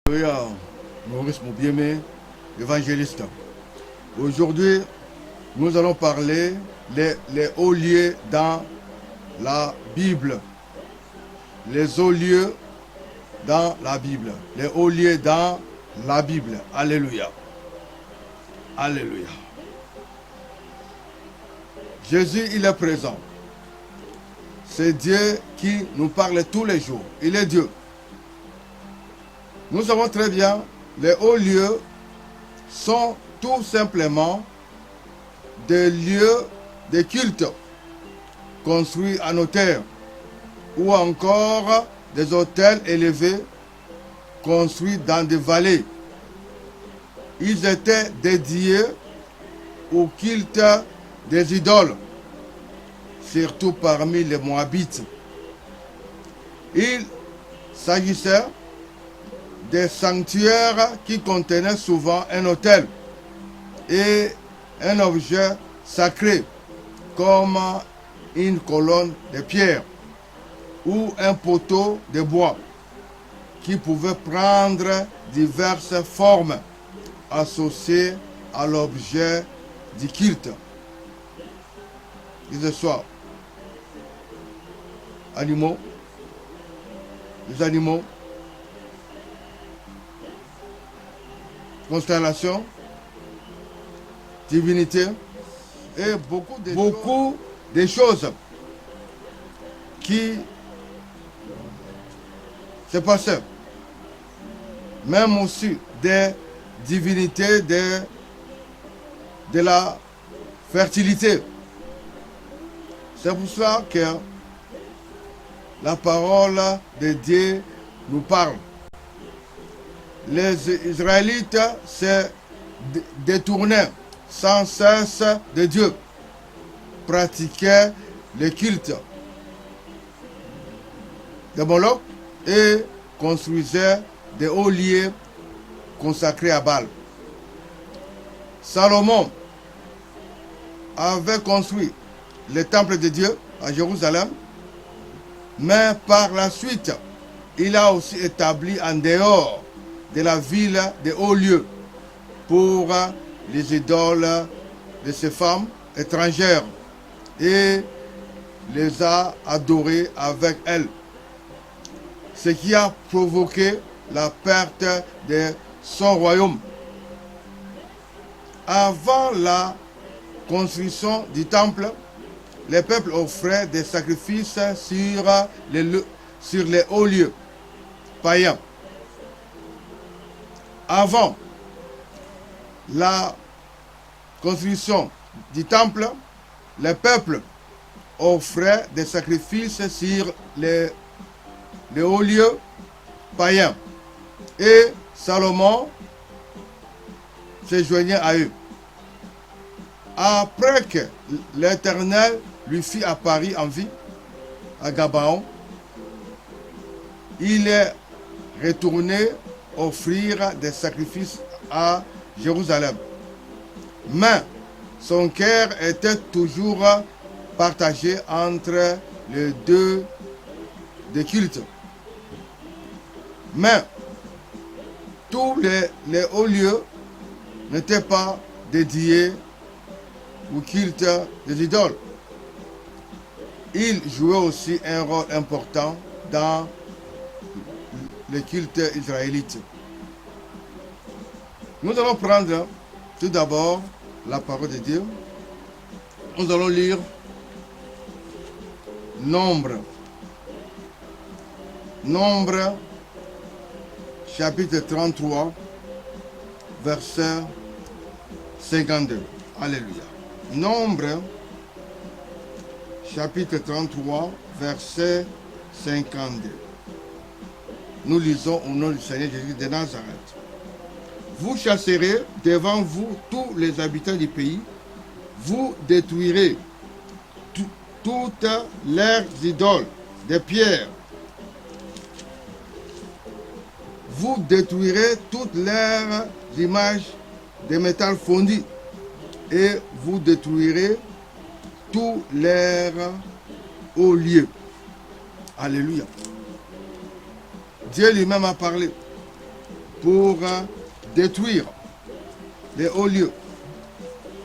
Alléluia, Maurice Moubiemé, évangéliste. Aujourd'hui, nous allons parler les hauts lieux dans la Bible. Les hauts lieux dans la Bible. Les hauts lieux dans la Bible. Alléluia. Alléluia. Jésus, il est présent. C'est Dieu qui nous parle tous les jours. Il est Dieu. Nous savons très bien, les hauts lieux sont tout simplement des lieux de culte construits en hauteur ou encore des hôtels élevés construits dans des vallées. Ils étaient dédiés au culte des idoles, surtout parmi les Moabites. Il s'agissait des sanctuaires qui contenaient souvent un autel et un objet sacré comme une colonne de pierre ou un poteau de bois qui pouvait prendre diverses formes associées à l'objet du culte. Que ce soit animaux, les animaux, constellation, divinité et beaucoup de choses qui se passaient. Même aussi des divinités de la fertilité. C'est pour cela que la parole de Dieu nous parle. Les Israélites se détournaient sans cesse de Dieu, pratiquaient le culte de Moloch et construisaient des hauts lieux consacrés à Baal. Salomon avait construit le temple de Dieu à Jérusalem, mais par la suite, il a aussi établi en dehors de la ville des hauts lieux pour les idoles de ces femmes étrangères et les a adorées avec elles. Ce qui a provoqué la perte de son royaume. Avant la construction du temple, les peuples offraient des sacrifices sur les hauts lieux païens. Avant la construction du temple, les peuples offraient des sacrifices sur les hauts lieux païens. Et Salomon se joignait à eux. Après que l'Éternel lui fit apparaître en vie à Gabaon, il est retourné offrir des sacrifices à Jérusalem. Mais son cœur était toujours partagé entre les deux cultes. Mais tous les hauts lieux n'étaient pas dédiés au culte des idoles. Ils jouaient aussi un rôle important dans le culte israélite. Nous allons prendre tout d'abord la parole de Dieu. Nous allons lire Nombre, chapitre 33, verset 52. Alléluia. Nombre, chapitre 33, verset 52. Nous lisons au nom du Seigneur Jésus de Nazareth. Vous chasserez devant vous tous les habitants du pays, vous détruirez toutes leurs idoles de pierre. Vous détruirez toutes leurs images de métal fondu et vous détruirez tous leurs hauts lieux. Alléluia. Dieu lui-même a parlé pour détruire les hauts lieux.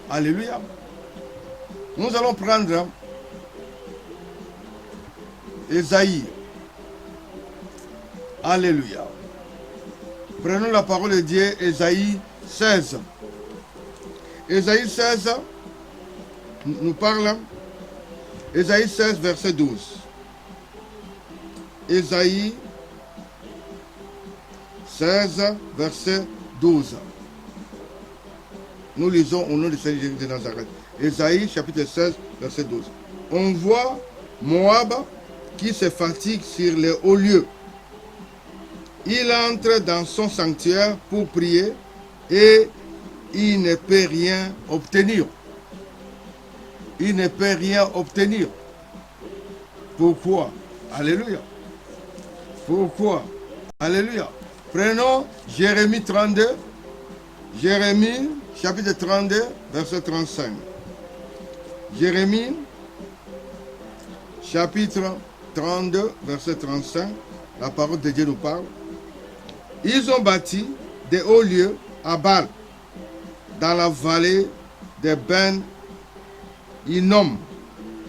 Alléluia. Nous allons prendre Ésaïe. Alléluia. Prenons la parole de Dieu, Ésaïe 16. Ésaïe 16 nous parle. Ésaïe 16, verset 12. Ésaïe 16, verset 12. Nous lisons au nom du Seigneur Jésus de Nazareth. Ésaïe chapitre 16, verset 12. On voit Moab qui se fatigue sur les hauts lieux. Il entre dans son sanctuaire pour prier et il ne peut rien obtenir. Il ne peut rien obtenir. Pourquoi? Alléluia. Pourquoi? Alléluia. Prenons Jérémie 32. Jérémie chapitre 32, verset 35. Jérémie chapitre 32, verset 35. La parole de Dieu nous parle. Ils ont bâti des hauts lieux à Baal, dans la vallée de Ben Hinnom,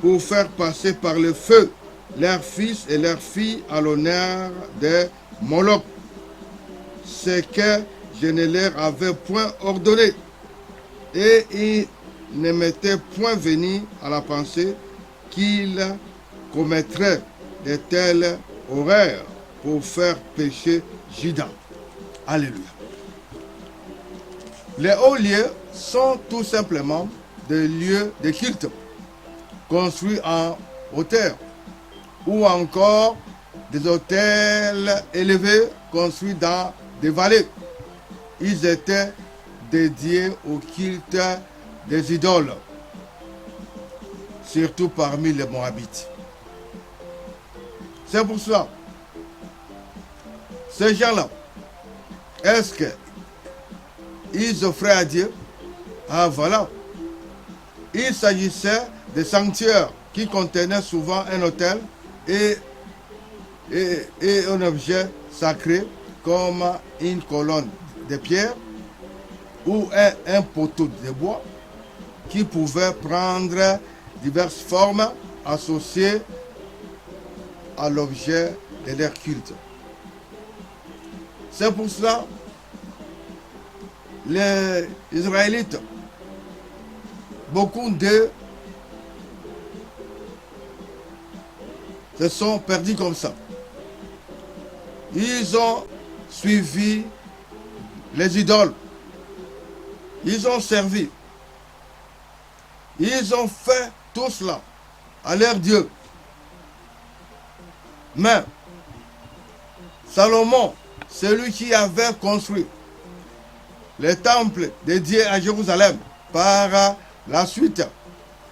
pour faire passer par le feu leurs fils et leurs filles à l'honneur de Moloch, ce que je ne leur avais point ordonné. Et ils ne m'étaient point venus à la pensée qu'ils commettraient de telles horreurs pour faire pécher Juda. Alléluia. Les hauts lieux sont tout simplement des lieux de culte construits en hauteur ou encore des hôtels élevés construits dans des vallées. Ils étaient dédiés au culte des idoles, surtout parmi les Moabites. C'est pour cela, ces gens-là, est-ce qu'ils offraient à Dieu? Ah voilà. Il s'agissait de sanctuaires qui contenaient souvent un autel et un objet sacré comme une colonne de pierre ou un poteau de bois qui pouvait prendre diverses formes associées à l'objet de leur culte. C'est pour cela les Israélites, beaucoup d'eux se sont perdus comme ça. Ils ont suivi les idoles. Ils ont servi. Ils ont fait tout cela à leur Dieu. Mais Salomon, celui qui avait construit le temple de Dieu à Jérusalem, par la suite,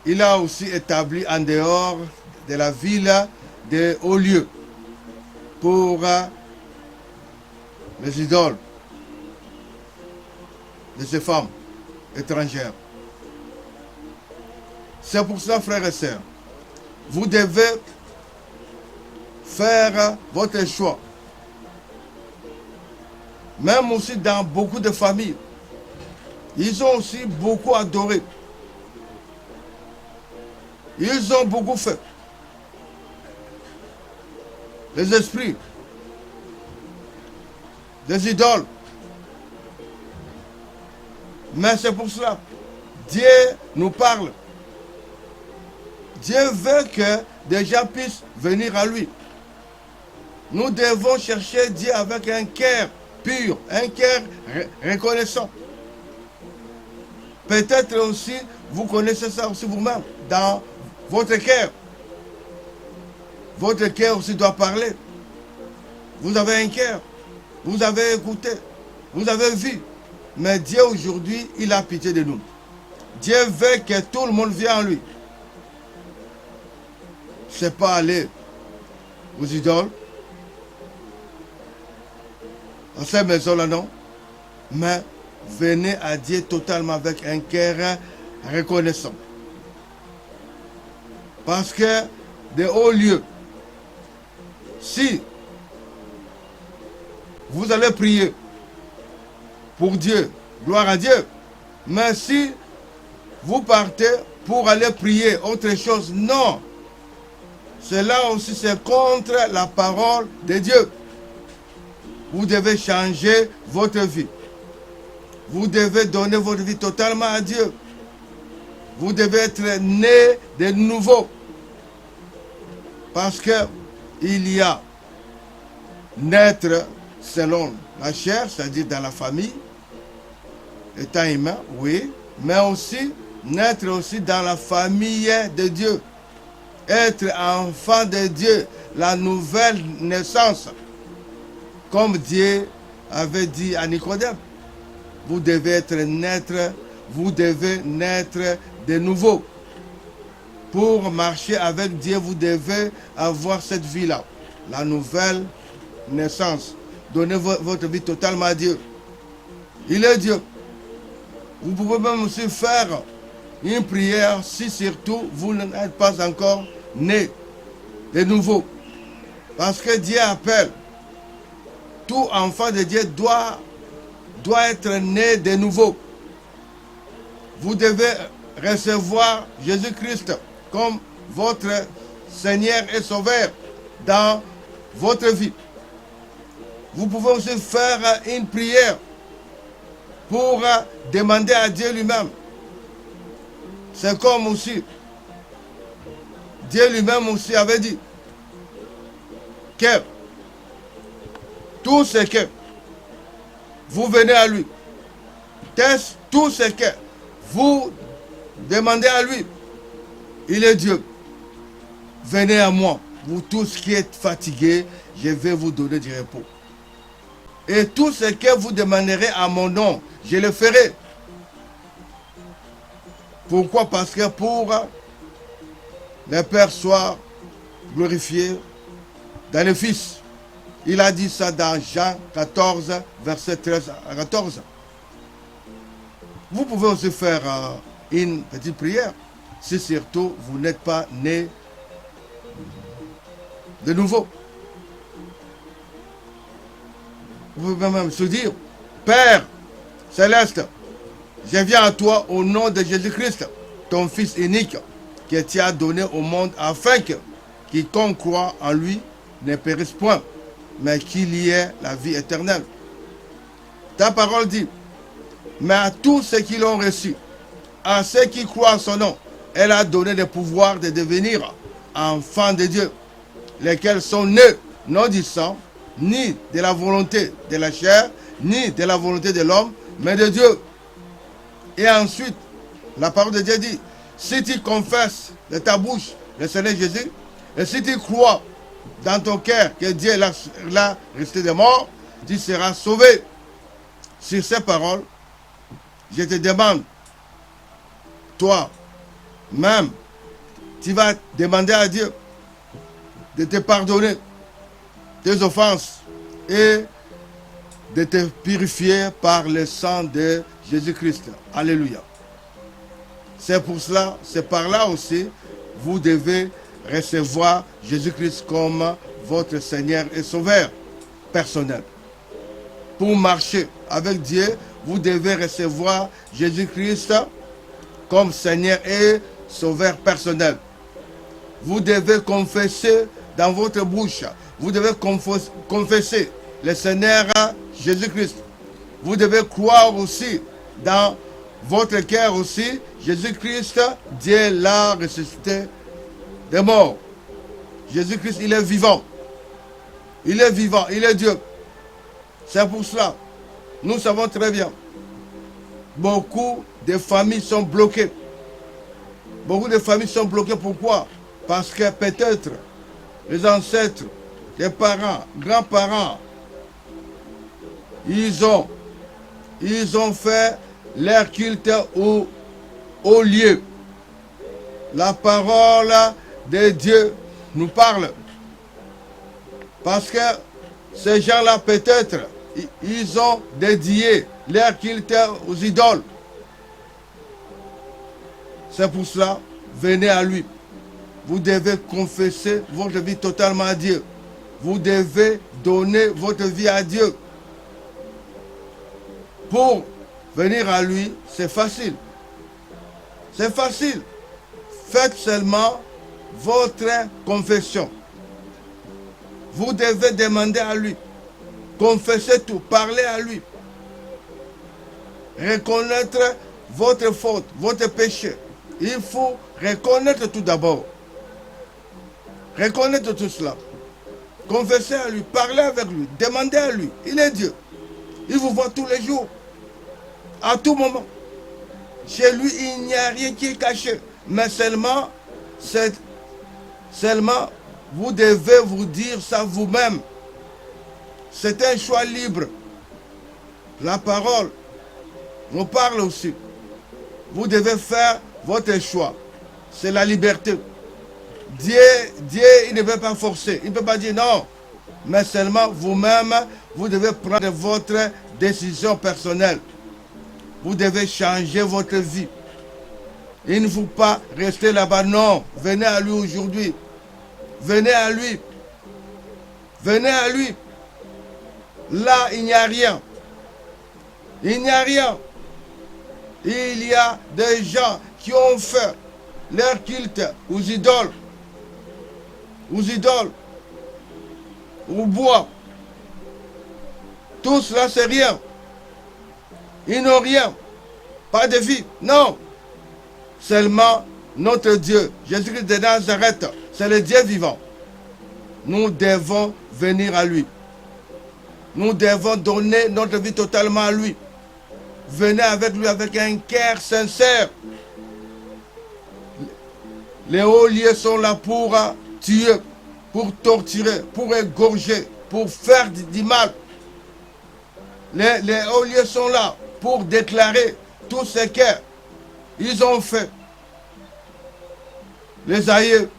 il a aussi établi en dehors de la ville des hauts lieux pour les idoles de ces femmes étrangères. C'est pour ça, frères et sœurs, vous devez faire votre choix. Même aussi dans beaucoup de familles, ils ont aussi beaucoup adoré. Ils ont beaucoup fait. Les esprits, des idoles. Mais c'est pour cela, Dieu nous parle. Dieu veut que des gens puissent venir à lui. Nous devons chercher Dieu avec un cœur pur, un cœur reconnaissant. Peut-être aussi, vous connaissez ça aussi vous-même, dans votre cœur. Votre cœur aussi doit parler. Vous avez un cœur, vous avez écouté, vous avez vu. Mais Dieu aujourd'hui, il a pitié de nous. Dieu veut que tout le monde vienne à lui. C'est pas aller aux idoles, à ces maisons-là, non. Mais venez à Dieu totalement avec un cœur reconnaissant. Parce que de hauts lieux, si vous allez prier pour Dieu. Gloire à Dieu. Mais si vous partez pour aller prier autre chose, non. Cela aussi, c'est contre la parole de Dieu. Vous devez changer votre vie. Vous devez donner votre vie totalement à Dieu. Vous devez être né de nouveau. Parce que il y a naître selon la chair, c'est-à-dire dans la famille, étant humain, oui, mais aussi naître aussi dans la famille de Dieu. Être enfant de Dieu, la nouvelle naissance. Comme Dieu avait dit à Nicodème, vous devez naître de nouveau. Pour marcher avec Dieu, vous devez avoir cette vie-là, la nouvelle naissance. Donnez votre vie totalement à Dieu. Il est Dieu. Vous pouvez même aussi faire une prière si surtout vous n'êtes pas encore né de nouveau. Parce que Dieu appelle. Tout enfant de Dieu doit être né de nouveau. Vous devez recevoir Jésus-Christ comme votre Seigneur et Sauveur dans votre vie. Vous pouvez aussi faire une prière pour demander à Dieu lui-même. C'est comme aussi, Dieu lui-même aussi avait dit que tout ce que vous venez à lui, tout ce que vous demandez à lui, il est Dieu. Venez à moi, vous tous qui êtes fatigués, je vais vous donner du repos. Et tout ce que vous demanderez à mon nom, je le ferai. Pourquoi? Parce que pour le Père soit glorifié dans le Fils. Il a dit ça dans Jean 14, verset 13 à 14. Vous pouvez aussi faire une petite prière si surtout vous n'êtes pas né de nouveau. Vous pouvez même se dire, Père Céleste, je viens à toi au nom de Jésus-Christ, ton Fils unique, que tu as donné au monde afin que quiconque croit en lui ne périsse point, mais qu'il y ait la vie éternelle. Ta parole dit, mais à tous ceux qui l'ont reçu, à ceux qui croient en son nom, elle a donné le pouvoir de devenir enfants de Dieu, lesquels sont nés non du sang, ni de la volonté de la chair, ni de la volonté de l'homme, mais de Dieu. Et ensuite, la parole de Dieu dit, si tu confesses de ta bouche le Seigneur Jésus, et si tu crois dans ton cœur que Dieu l'a resté des morts, tu seras sauvé. Sur ces paroles, je te demande, toi, même, tu vas demander à Dieu de te pardonner tes offenses et de te purifier par le sang de Jésus-Christ. Alléluia. C'est pour cela, c'est par là aussi, vous devez recevoir Jésus-Christ comme votre Seigneur et Sauveur personnel. Pour marcher avec Dieu, vous devez recevoir Jésus-Christ comme Seigneur et Sauveur personnel. Vous devez confesser dans votre bouche, vous devez confesser le Seigneur Jésus-Christ. Vous devez croire aussi dans votre cœur aussi, Jésus-Christ, Dieu l'a ressuscité des morts. Jésus-Christ, il est vivant. Il est vivant, il est Dieu. C'est pour cela, nous savons très bien, beaucoup de familles sont bloquées. Beaucoup de familles sont bloquées, pourquoi? Parce que peut-être les ancêtres, les parents, grands-parents, ils ont fait leur culte au lieu. La parole de Dieu nous parle. Parce que ces gens-là, peut-être, ils ont dédié leur culte aux idoles. C'est pour cela, venez à lui. Vous devez confesser votre vie totalement à Dieu. Vous devez donner votre vie à Dieu. Pour venir à lui, c'est facile. C'est facile. Faites seulement votre confession. Vous devez demander à lui. Confessez tout, parlez à lui. Reconnaître votre faute, votre péché. Il faut reconnaître tout d'abord. Reconnaître tout cela. Confessez à lui, parlez avec lui, demandez à lui. Il est Dieu. Il vous voit tous les jours, à tout moment. Chez lui, il n'y a rien qui est caché. Mais seulement, vous devez vous dire ça vous-même. C'est un choix libre. La parole nous parle aussi. Vous devez faire votre choix. C'est la liberté. Dieu, il ne peut pas forcer. Il ne peut pas dire non. Mais seulement vous-même, vous devez prendre votre décision personnelle. Vous devez changer votre vie. Il ne faut pas rester là-bas. Non. Venez à lui aujourd'hui. Venez à lui. Venez à lui. Là, il n'y a rien. Il n'y a rien. Il y a des gens qui ont fait leur culte aux idoles. Aux idoles. Au bois. Tout cela, c'est rien. Ils n'ont rien. Pas de vie. Non. Seulement notre Dieu, Jésus-Christ de Nazareth, c'est le Dieu vivant. Nous devons venir à lui. Nous devons donner notre vie totalement à lui. Venez avec lui avec un cœur sincère. Les hauts lieux sont là pour tuer, pour torturer, pour égorger, pour faire du mal. Les hauts lieux sont là pour déclarer tout ce qu'ils ont fait. Les aïeux,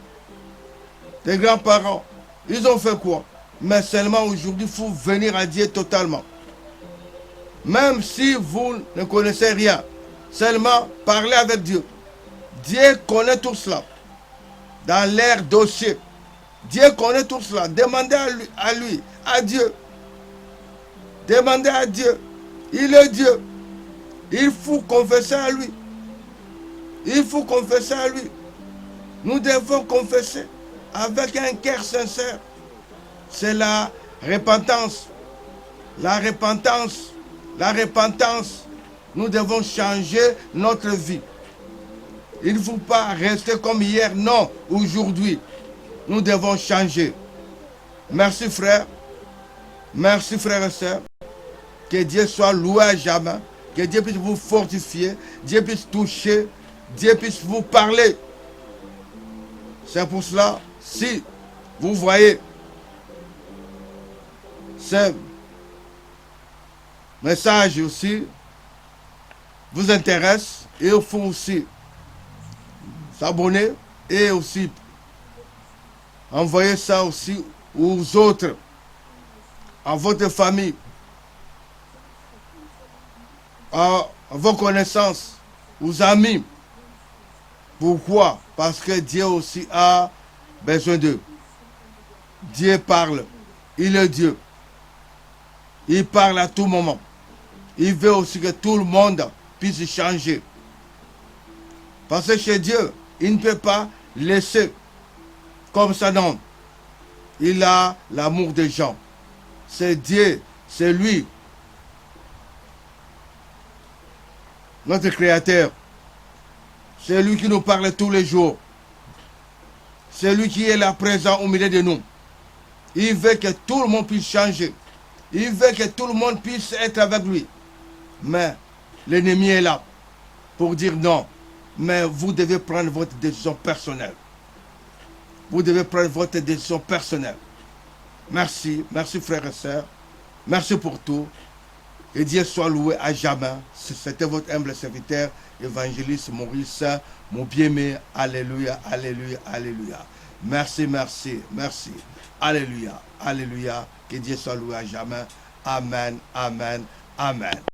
les grands-parents, ils ont fait quoi? Mais seulement aujourd'hui, il faut venir à Dieu totalement. Même si vous ne connaissez rien, seulement parlez avec Dieu. Dieu connaît tout cela. Dans leur dossier, Dieu connaît tout cela. Demandez à lui, à Dieu. Demandez à Dieu. Il est Dieu. Il faut confesser à lui. Il faut confesser à lui. Nous devons confesser avec un cœur sincère. C'est la repentance. La repentance. La repentance. Nous devons changer notre vie. Il ne faut pas rester comme hier. Non, aujourd'hui. Nous devons changer. Merci frère. Merci frères et sœurs. Que Dieu soit loué à jamais. Que Dieu puisse vous fortifier. Dieu puisse toucher. Dieu puisse vous parler. C'est pour cela, si vous voyez ce message aussi vous intéresse, et il faut aussi s'abonner et aussi envoyer ça aussi aux autres, à votre famille, à vos connaissances, aux amis. Pourquoi? Parce que Dieu aussi a besoin d'eux. Dieu parle. Il est Dieu. Il parle à tout moment. Il veut aussi que tout le monde puisse changer. Parce que chez Dieu, il ne peut pas laisser comme ça, non. Il a l'amour des gens. C'est Dieu, c'est lui, notre Créateur. C'est lui qui nous parle tous les jours. C'est lui qui est là présent au milieu de nous. Il veut que tout le monde puisse changer. Il veut que tout le monde puisse être avec lui. Mais l'ennemi est là pour dire non. Mais vous devez prendre votre décision personnelle. Vous devez prendre votre décision personnelle. Merci, merci frères et sœurs. Merci pour tout. Et Dieu soit loué à jamais. C'était votre humble serviteur, évangéliste Maurice, mon bien-aimé. Alléluia, alléluia, alléluia. Merci, merci, merci. Alléluia, alléluia. Que Dieu soit loué à jamais. Amen, amen, amen.